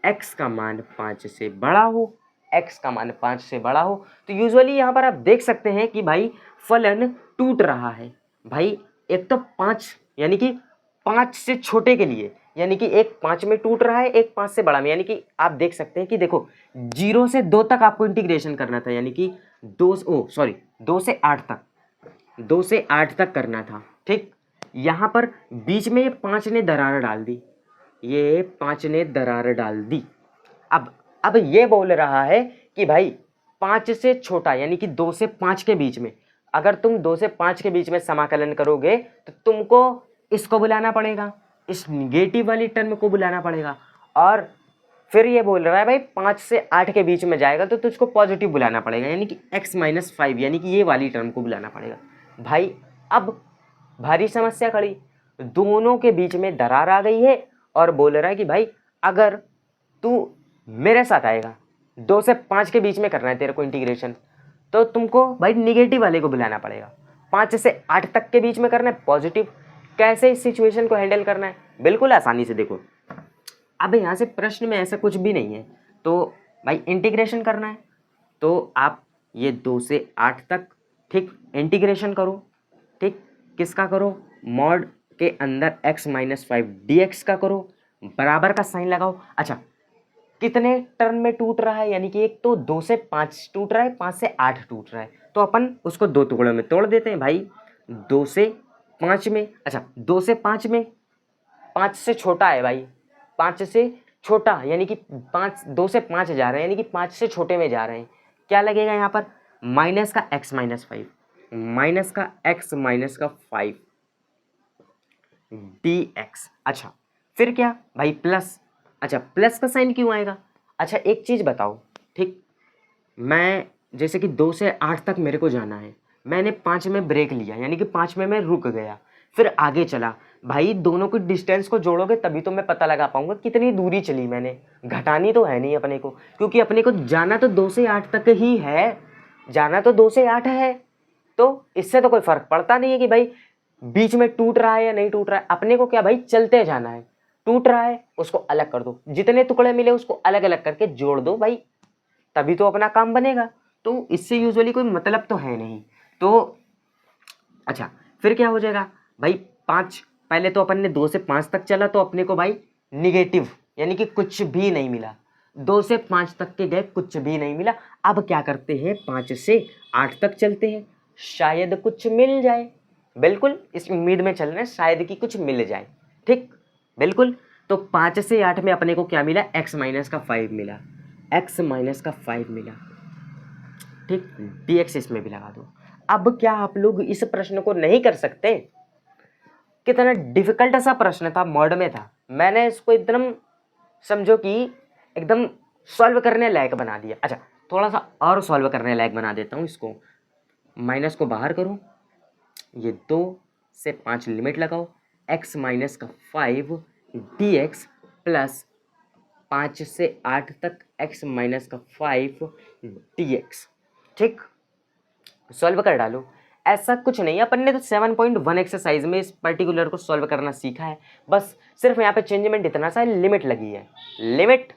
x का मान 5 से बड़ा हो, x का मान 5 से बड़ा हो। तो यूजुअली यहाँ पर आप देख सकते हैं कि भाई फलन टूट रहा है। भाई एक तो 5 यानी कि 5 से छोटे के लिए, यानी कि एक 5 में टूट रहा है, एक 5 से बड़ा में, यानी कि आप देख सकते हैं कि देखो 0 से 2 तक आपको इंटीग्रेशन करना था, यानी कि 2 से 8 तक, 2 से 8 तक करना था, ठीक। यहाँ पर बीच में ये 5 ने दरार डाल दी, ये 5 ने दरार डाल दी। अब ये बोल रहा है कि भाई 5 से छोटा यानी कि 2 से 5 के बीच में, अगर तुम 2 से 5 के बीच में समाकलन करोगे तो तुमको इसको बुलाना पड़ेगा, इस निगेटिव वाली टर्म को बुलाना पड़ेगा। और फिर ये बोल रहा है भाई 5 से 8 के बीच में जाएगा तो तुझको पॉजिटिव बुलाना पड़ेगा, यानी कि x-5 यानी कि ये वाली टर्म को बुलाना पड़ेगा। भाई अब भारी समस्या खड़ी, दोनों के बीच में दरार आ गई है और बोल रहा है कि भाई अगर तू मेरे साथ आएगा, 2 से 5 के बीच में करना है तेरे को इंटीग्रेशन, तो तुमको भाई निगेटिव वाले को बुलाना पड़ेगा। 5 से 8 तक के बीच में करना है पॉजिटिव। कैसे इस सिचुएशन को हैंडल करना है, बिल्कुल आसानी से देखो। अब यहाँ से प्रश्न में ऐसा कुछ भी नहीं है, तो भाई इंटीग्रेशन करना है तो आप ये 2 से 8 तक ठीक इंटीग्रेशन करो। ठीक, किसका करो, मॉड के अंदर x-5 dx का करो, बराबर का साइन लगाओ। अच्छा, कितने टर्म में टूट रहा है, यानी कि एक तो 2 से 5 टूट रहा है, 5 से 8 टूट रहा है, तो अपन उसको 2 टुकड़ों में तोड़ देते हैं भाई। 2 से 5 में, अच्छा 2 से 5 में 5 से छोटा है भाई, 5 से छोटा यानी कि 2 से 5 जा रहे हैं, यानी कि 5 से छोटे में जा रहे हैं। क्या लगेगा यहाँ पर, माइनस का x-5, माइनस का x-5 dx। अच्छा फिर क्या भाई, प्लस। अच्छा प्लस का साइन क्यों आएगा, अच्छा एक चीज़ बताओ। ठीक, मैं जैसे कि 2 से 8 तक मेरे को जाना है, मैंने 5 में ब्रेक लिया, यानी कि 5 में मैं रुक गया, फिर आगे चला। भाई दोनों की डिस्टेंस को जोड़ोगे तभी तो मैं पता लगा पाऊंगा कितनी दूरी चली मैंने, घटानी तो है नहीं अपने को, क्योंकि अपने को जाना तो 2 से 8 तक ही है, जाना तो 2 से 8 है, तो इससे तो कोई फर्क पड़ता नहीं है कि भाई बीच में टूट रहा है या नहीं टूट रहा है। अपने को क्या भाई, चलते जाना है, टूट रहा है उसको अलग कर दो, जितने टुकड़े मिले उसको अलग अलग करके जोड़ दो भाई, तभी तो अपना काम बनेगा। तो इससे यूजुअली कोई मतलब तो है नहीं। तो अच्छा फिर क्या हो जाएगा भाई, 5, पहले तो अपन ने 2 से 5 तक चला तो अपने को भाई निगेटिव यानी कि कुछ भी नहीं मिला, 2 से 5 तक के गए कुछ भी नहीं मिला। अब क्या करते हैं, 5 से 8 तक चलते हैं, शायद कुछ मिल जाए, बिल्कुल इस उम्मीद में चल रहे हैं शायद कि कुछ मिल जाए। ठीक, बिल्कुल। तो 5 से 8 में अपने को क्या मिला, x-5 मिला, x-5 मिला। ठीक, dx इसमें भी लगा दो। अब क्या आप लोग इस प्रश्न को नहीं कर सकते, कितना डिफिकल्ट सा प्रश्न था, मॉड में था, मैंने इसको एकदम समझो कि एकदम सॉल्व करने लायक बना दिया। अच्छा थोड़ा सा और सॉल्व करने लायक बना देता हूँ इसको, माइनस को बाहर करूँ, ये 2 से 5 लिमिट लगाओ, x-5 dx प्लस 5 से 8 तक x-5 dx। ठीक, सॉल्व कर डालो। ऐसा कुछ नहीं है, अपन ने तो 7.1 एक्सरसाइज में इस पर्टिकुलर को सॉल्व करना सीखा है, बस सिर्फ यहाँ पे चेंजमेंट इतना सा लिमिट लगी है, लिमिट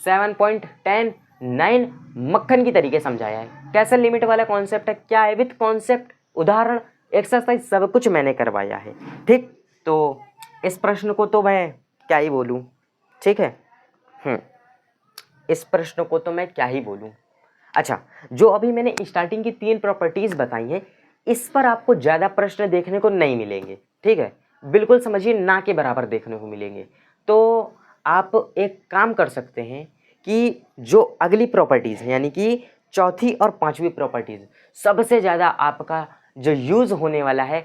7.10 मक्खन की तरीके समझाया है। कैसा लिमिट वाला कॉन्सेप्ट है, क्या है, विथ कॉन्सेप्ट, उदाहरण, एक्सरसाइज सब कुछ मैंने करवाया है। ठीक, तो इस प्रश्न को तो मैं क्या ही बोलूँ, ठीक है, इस प्रश्न को तो मैं क्या ही बोलूँ। अच्छा, जो अभी मैंने स्टार्टिंग की 3 प्रॉपर्टीज़ बताई हैं, इस पर आपको ज़्यादा प्रश्न देखने को नहीं मिलेंगे। ठीक है, बिल्कुल समझिए ना के बराबर देखने को मिलेंगे। तो आप एक काम कर सकते हैं कि जो अगली प्रॉपर्टीज़ हैं, यानी कि चौथी और पांचवी प्रॉपर्टीज़, सबसे ज़्यादा आपका जो यूज़ होने वाला है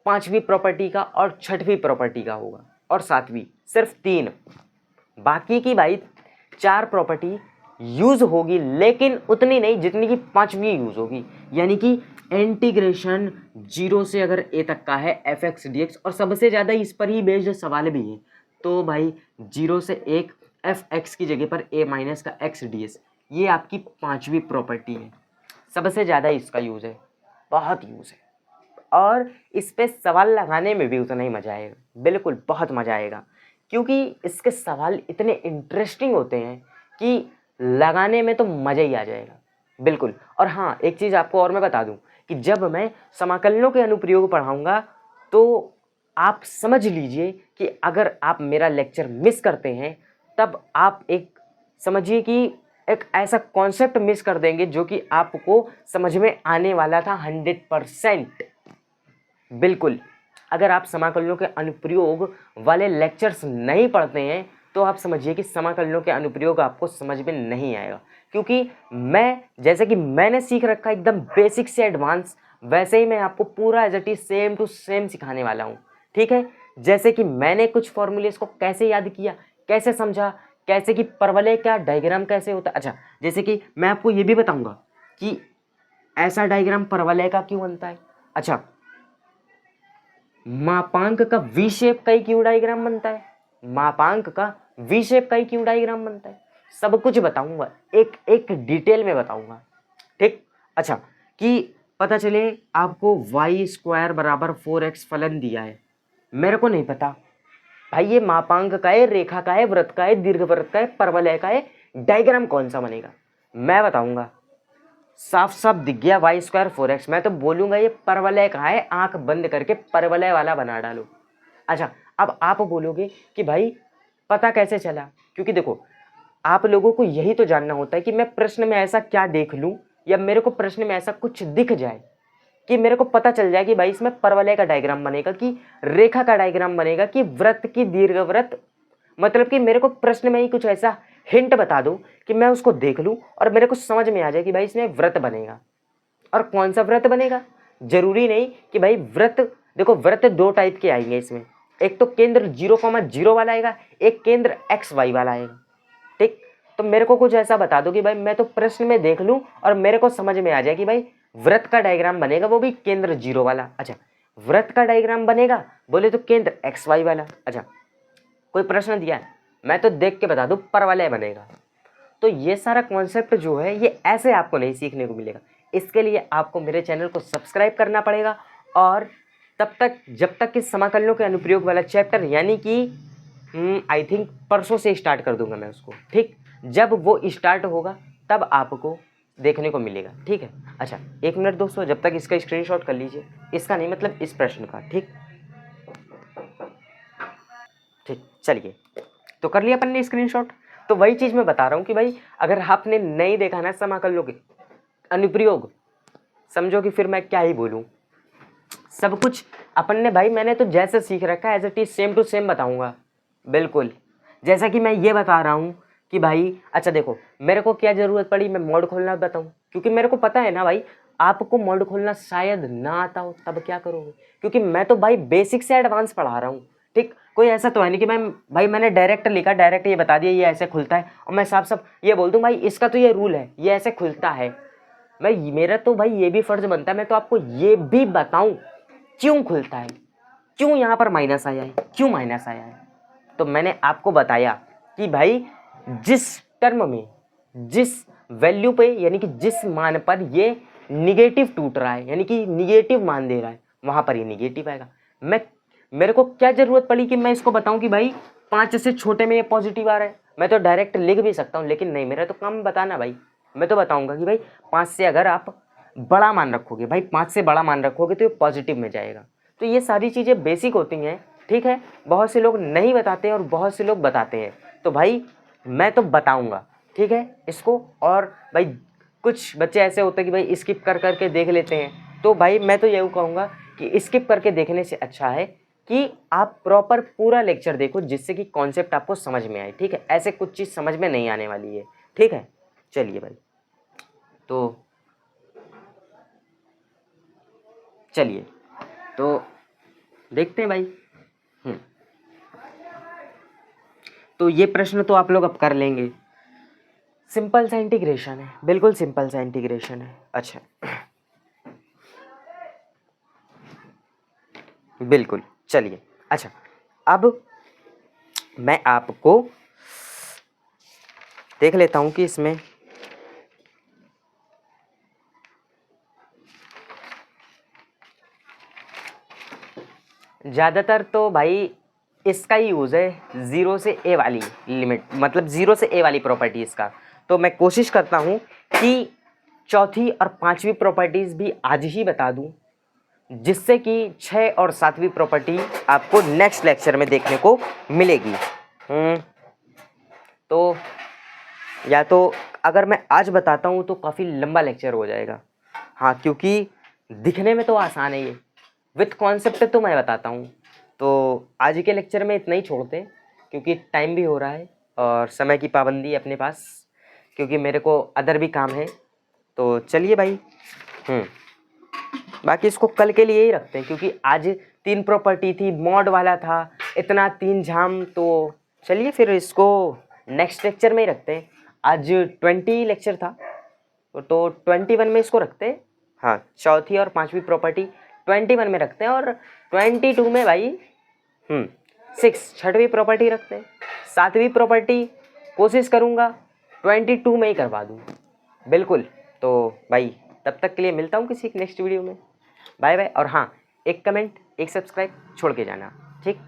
पांचवी प्रॉपर्टी का और छठवीं प्रॉपर्टी का होगा, और सातवीं, सिर्फ 3। बाकी की भाई 4 प्रॉपर्टी यूज़ होगी, लेकिन उतनी नहीं जितनी कि पांचवी यूज़ होगी, यानी कि इंटीग्रेशन 0 से अगर a तक का है f(x) dx, और सबसे ज़्यादा इस पर ही बेस्ड सवाल भी है, तो भाई 0 से 1 f(x) की जगह पर a माइनस का x ds, ये आपकी पांचवी प्रॉपर्टी है, सबसे ज़्यादा इसका यूज़ है, बहुत यूज़ है, और इस पे सवाल लगाने में भी उतना ही मज़ा आएगा, बिल्कुल बहुत मज़ा आएगा, क्योंकि इसके सवाल इतने इंटरेस्टिंग होते हैं कि लगाने में तो मज़ा ही आ जाएगा, बिल्कुल। और हाँ, एक चीज़ आपको और मैं बता दूं कि जब मैं समाकलनों के अनुप्रयोग पढ़ाऊंगा तो आप समझ लीजिए कि अगर आप मेरा लेक्चर मिस करते हैं तब आप एक समझिए कि एक ऐसा कॉन्सेप्ट मिस कर देंगे जो कि आपको समझ में आने वाला था 100%, बिल्कुल। अगर आप समाकलनों के अनुप्रयोग वाले लेक्चर्स नहीं पढ़ते हैं तो आप समझिए कि समाकलनों के अनुप्रयोग आपको समझ में नहीं आएगा, क्योंकि मैं जैसे कि मैंने सीख रखा एकदम बेसिक से एडवांस, वैसे ही मैं आपको पूरा as it is same to same सिखाने वाला हूँ। ठीक है, जैसे कि मैंने कुछ फॉर्मूलेस को कैसे याद किया, कैसे समझा, कैसे कि परवलय का डायग्राम कैसे होता है। अच्छा, जैसे कि मैं आपको ये भी बताऊंगा कि ऐसा डायग्राम परवलय का क्यों बनता है। अच्छा, मापांक का वी शेप का ही क्यों डायग्राम बनता है, मापांक का वी शेप का ही क्यों डायग्राम बनता है, सब कुछ बताऊंगा, एक एक डिटेल में बताऊंगा। ठीक। अच्छा, कि पता चले आपको y² बराबर 4x फलन दिया है, मेरे को नहीं पता भाई ये मापांक का है, रेखा का है, वृत्त का है, दीर्घवृत्त का है, परवलय का है, डायग्राम कौन सा बनेगा मैं बताऊंगा। साफ साफ दिख गया y² 4x, मैं तो बोलूंगा ये परवलय का है, आंख बंद करके परवलय वाला बना डालो। अच्छा, अब आप बोलोगे कि भाई पता कैसे चला, क्योंकि देखो आप लोगों को यही तो जानना होता है कि मैं प्रश्न में ऐसा क्या देख लूं, या मेरे को प्रश्न में ऐसा कुछ दिख जाए कि मेरे को पता चल जाए कि भाई इसमें परवलय का डायग्राम बनेगा, कि रेखा का डायग्राम बनेगा, कि वृत्त की दीर्घवृत्त, मतलब कि मेरे को प्रश्न में ही कुछ ऐसा हिंट बता दो कि मैं उसको देख लूं और मेरे को समझ में आ जाए कि भाई इसमें वृत्त बनेगा। और कौन सा वृत्त बनेगा, जरूरी नहीं कि भाई वृत्त, देखो वृत्त दो टाइप के आएंगे इसमें, एक तो केंद्र 0,0 वाला आएगा, एक केंद्र XY वाला आएगा। ठीक, तो मेरे को कुछ ऐसा बता दो कि भाई मैं तो प्रश्न में देख लूं और मेरे को समझ में आ जाए कि भाई वृत्त का डायग्राम बनेगा, वो भी केंद्र 0 वाला। अच्छा, वृत्त का डायग्राम बनेगा बोले तो केंद्र XY वाला। अच्छा, कोई प्रश्न दिया है, मैं तो देख के बता दूं परवलय बनेगा। तो ये सारा कॉन्सेप्ट जो है ये ऐसे आपको नहीं सीखने को मिलेगा, इसके लिए आपको मेरे चैनल को सब्सक्राइब करना पड़ेगा। और तब तक, जब तक कि समाकलनों के अनुप्रयोग वाला चैप्टर, यानी कि आई थिंक परसों से स्टार्ट कर दूंगा मैं उसको। ठीक, जब वो स्टार्ट होगा तब आपको देखने को मिलेगा। ठीक है। अच्छा, 1 मिनट दोस्तों, जब तक इसका स्क्रीनशॉट कर लीजिए, इसका नहीं मतलब इस प्रश्न का। ठीक ठीक, चलिए, तो कर लिया अपन ने स्क्रीनशॉट। तो वही चीज़ मैं बता रहा हूँ कि भाई अगर आपने नहीं देखा ना समाकलनों के अनुप्रयोग, समझो कि फिर मैं क्या ही बोलूँ, सब कुछ अपन ने, भाई मैंने तो जैसे सीख रखा है as it is same to same बताऊंगा। बिल्कुल, जैसा कि मैं ये बता रहा हूँ कि भाई अच्छा देखो, मेरे को क्या ज़रूरत पड़ी मैं मोड खोलना बताऊँ, क्योंकि मेरे को पता है ना भाई आपको मोड खोलना शायद ना आता हो, तब क्या करोगे, क्योंकि मैं तो भाई बेसिक से एडवांस पढ़ा रहा हूँ। ठीक, कोई ऐसा तो है नहीं कि मैं, भाई मैंने डायरेक्ट लिखा, डायरेक्ट ये बता दिया ये ऐसे खुलता है, और मैं साफ साफ ये बोल दूँ भाई इसका तो ये रूल है, ये ऐसे खुलता है। मैं, मेरा तो भाई ये भी फर्ज बनता है मैं तो आपको ये भी बताऊं क्यों खुलता है, क्यों यहाँ पर माइनस आया है, क्यों माइनस आया है। तो मैंने आपको बताया कि भाई जिस टर्म में, जिस वैल्यू पे, यानी कि जिस मान पर ये निगेटिव टूट रहा है, यानी कि निगेटिव मान दे रहा है, वहां पर ये निगेटिव आएगा। मैं, मेरे को क्या जरूरत पड़ी कि मैं इसको बताऊं कि भाई 5 से छोटे में ये पॉजिटिव आ रहा है, मैं तो डायरेक्ट लिख भी सकता हूं, लेकिन नहीं, मेरा तो काम बताना भाई। मैं तो बताऊंगा कि भाई 5 से अगर आप बड़ा मान रखोगे, भाई 5 से बड़ा मान रखोगे तो ये पॉजिटिव में जाएगा। तो ये सारी चीज़ें बेसिक होती हैं। ठीक है, बहुत से लोग नहीं बताते और बहुत से लोग बताते हैं, तो भाई मैं तो बताऊंगा। ठीक है इसको। और भाई कुछ बच्चे ऐसे होते हैं कि भाई स्किप कर करके देख लेते हैं, तो भाई मैं तो यही कहूँगा कि स्किप करके देखने से अच्छा है कि आप प्रॉपर पूरा लेक्चर देखो, जिससे कि कॉन्सेप्ट आपको समझ में आए। ठीक है, ऐसे कुछ चीज़ समझ में नहीं आने वाली है। ठीक है, चलिए भाई, तो चलिए तो देखते हैं भाई। तो ये प्रश्न तो आप लोग अब कर लेंगे, सिंपल सा इंटीग्रेशन है, बिल्कुल सिंपल सा इंटीग्रेशन है। अच्छा, बिल्कुल, चलिए। अच्छा, अब मैं आपको देख लेता हूँ कि इसमें ज़्यादातर तो भाई इसका ही यूज़ है, 0 से a वाली लिमिट, मतलब 0 से a वाली प्रॉपर्टीज़ का। तो मैं कोशिश करता हूँ कि चौथी और पांचवी प्रॉपर्टीज़ भी आज ही बता दूँ, जिससे कि 6 और 7वीं प्रॉपर्टी आपको नेक्स्ट लेक्चर में देखने को मिलेगी। तो या तो अगर मैं आज बताता हूँ तो काफ़ी लंबा लेक्चर हो जाएगा। हाँ, क्योंकि दिखने में तो आसान है ये, विथ कॉन्सेप्ट तो मैं बताता हूँ। तो आज के लेक्चर में इतना ही छोड़ते हैं, क्योंकि टाइम भी हो रहा है और समय की पाबंदी है अपने पास, क्योंकि मेरे को अदर भी काम है। तो चलिए भाई, बाकी इसको कल के लिए ही रखते हैं, क्योंकि आज 3 प्रॉपर्टी थी, मॉड वाला था, इतना 3 झाम। तो चलिए फिर इसको नेक्स्ट लेक्चर में ही रखते हैं। आज 20 लेक्चर था, तो 21 में इसको रखते हैं। हाँ, चौथी और 5वीं प्रॉपर्टी 21 में रखते हैं, और 22 में भाई 6वीं प्रॉपर्टी रखते हैं। 7वीं प्रॉपर्टी कोशिश करूँगा 22 में ही करवा दूँ, बिल्कुल। तो भाई तब तक के लिए मिलता हूँ किसी नेक्स्ट वीडियो में। Bye bye. और हाँ, एक कमेंट, एक सब्सक्राइब छोड़ के जाना, ठीक।